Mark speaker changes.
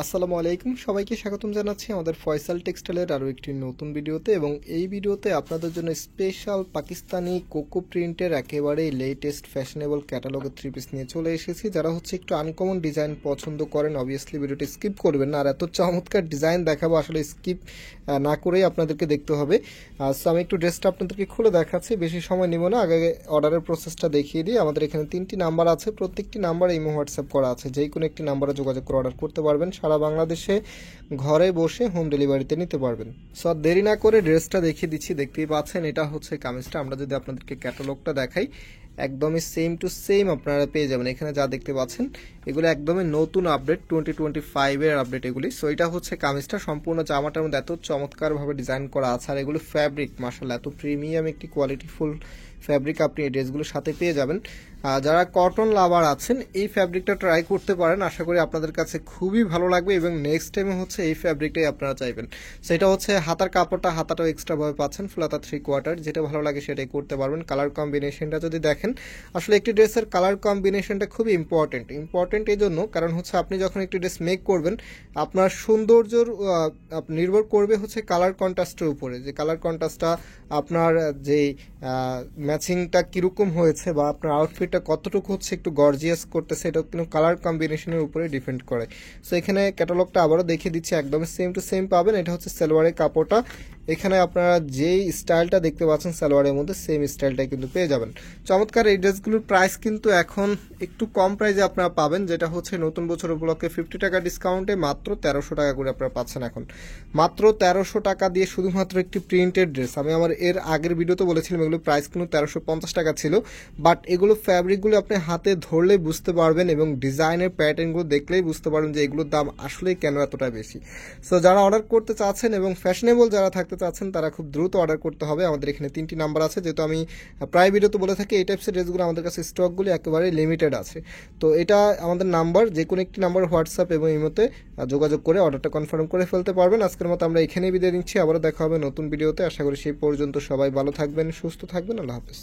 Speaker 1: আসসালামু আলাইকুম, সবাইকে স্বাগতম জানাচ্ছি আমাদের ফয়সাল টেক্সটাইলের আরও একটি নতুন ভিডিওতে। এবং এই ভিডিওতে আপনাদের জন্য স্পেশাল পাকিস্তানি কোকো প্রিন্টের একেবারেই লেটেস্ট ফ্যাশনেবল ক্যাটালগের থ্রি পিস নিয়ে চলে এসেছি। যারা হচ্ছে একটু আনকমন ডিজাইন পছন্দ করেন, অবভিয়াসলি ভিডিওটি স্কিপ করবেন না। আর এত চমৎকার ডিজাইন দেখাবো, আসলে স্কিপ না করেই আপনাদেরকে দেখতে হবে। সো আমি একটু ড্রেসটা আপনাদেরকে খুলে দেখাচ্ছি, বেশি সময় নেব না। আগে অর্ডারের প্রসেসটা দেখিয়ে দিই। আমাদের এখানে 3টি নাম্বার আছে, প্রত্যেকটি নাম্বারে ইমো হোয়াটসঅ্যাপ করা আছে। যে কোনো একটি নাম্বারে যোগাযোগ করে অর্ডার করতে পারবেন। সারা বাংলাদেশে ঘরে বসে হোম ডেলিভারিতে নিতে পারবেন। সো দেরি না করে ড্রেসটা দেখিয়ে দিচ্ছি। দেখতেই পাচ্ছেন, এটা হচ্ছে কামিজটা। আমরা যদি আপনাদেরকে ক্যাটালগটা দেখাই, একদমই সেম টু সেম আপনারা পেয়ে যাবেন। এখানে যা দেখতে পাচ্ছেন এগুলো একদমই নতুন আপডেট, 2025-এর আপডেট এগুলি। সো এটা হচ্ছে কামিজটা। সম্পূর্ণ জামাটার মধ্যে এত চমৎকারভাবে ডিজাইন করা আছে। আর এগুলো ফ্যাব্রিক মাশাআল্লাহ এত প্রিমিয়াম একটি কোয়ালিটিফুল ফ্যাব্রিক আপনি এই ড্রেসগুলোর সাথে পেয়ে যাবেন। যারা কটন লাভার আছেন এই ফ্যাব্রিকটা ট্রাই করতে পারেন, আশা করি আপনাদের কাছে খুবই ভালো লাগবে এবং নেক্সট টাইমে হচ্ছে এই ফ্যাব্রিকটাই আপনারা চাইবেন। সেটা হচ্ছে হাতার কাপড়টা, হাতাটাও এক্সট্রাভাবে পাচ্ছেন, ফুলাতা 3/4। যেটা ভালো লাগে সেটাই করতে পারবেন। কালার কম্বিনেশনটা যদি দেখেন, আসলে একটি ড্রেসের কালার কম্বিনেশনটা খুবই ইম্পর্টেন্ট এই জন্য, কারণ হচ্ছে আপনি যখন একটি ড্রেস মেক করবেন আপনার সৌন্দর্যর নির্ভর করবে হচ্ছে কালার কন্ট্রাস্টের উপরে। যে কালার কন্ট্রাস্টটা আপনার যেই ম্যাচিংটা কীরকম হয়েছে বা আপনার আউটফিটটা কতটুকু হচ্ছে একটু গর্জিয়াস করতেছে, এটা কিন্তু কালার কম্বিনেশনের উপরে ডিপেন্ড করে। সো এখানে ক্যাটালগটা আবারও দেখিয়ে দিচ্ছি, একদমই সেম টু সেম পাবেন। এটা হচ্ছে সালোয়ারের কাপড়টা। এখানে আপনারা যেই স্টাইলটা দেখতে পাচ্ছেন সালোয়ারের মধ্যে, সেম স্টাইলটাই কিন্তু পেয়ে যাবেন। চমৎকার এই ড্রেসগুলোর প্রাইস কিন্তু এখন একটু কম প্রাইসে আপনারা পাবেন, যেটা হচ্ছে নতুন বছর উপলক্ষে 50 টাকা ডিসকাউন্টে মাত্র 1300 টাকা করে আপনারা পাচ্ছেন। এখন মাত্র 1300 টাকা দিয়ে শুধুমাত্র একটি প্রিন্টেড ড্রেস। আমি আমার এর আগের ভিডিওতে বলেছিলাম এগুলো প্রাইস কিন্তু 1350 টাকা ছিল, বাট এগুলো ফ্যাব্রিকগুলো আপনি হাতে ধরলেই বুঝতে পারবেন এবং ডিজাইনের প্যাটার্নগুলো দেখলেই বুঝতে পারবেন যে এগুলোর দাম আসলেই কেন এতটা বেশি। সো যারা অর্ডার করতে চাচ্ছেন এবং ফ্যাশনেবল যারা থাকতে চাচ্ছেন তারা খুব দ্রুত অর্ডার করতে হবে। আমাদের এখানে 3টি নাম্বার আছে, যেহেতু আমি প্রায় ভিডিওতে বলে থাকি এই টাইপসের ড্রেসগুলো আমাদের কাছে স্টকগুলো একেবারে লিমিটেড আছে। তো এটা আমাদের নাম্বার, যে কোনো একটি নাম্বার হোয়াটসঅ্যাপ এবং ইমোতে যোগাযোগ করে অর্ডারটা কনফার্ম করে ফেলতে পারবেন। আজকের মতো আমরা এখানেই বিদায় নিচ্ছি, আবারও দেখা হবে নতুন ভিডিওতে। আশা করি সেই পর্যন্ত সবাই ভালো থাকবেন, সুস্থ থাকবেন। আল্লাহ হাফেজ।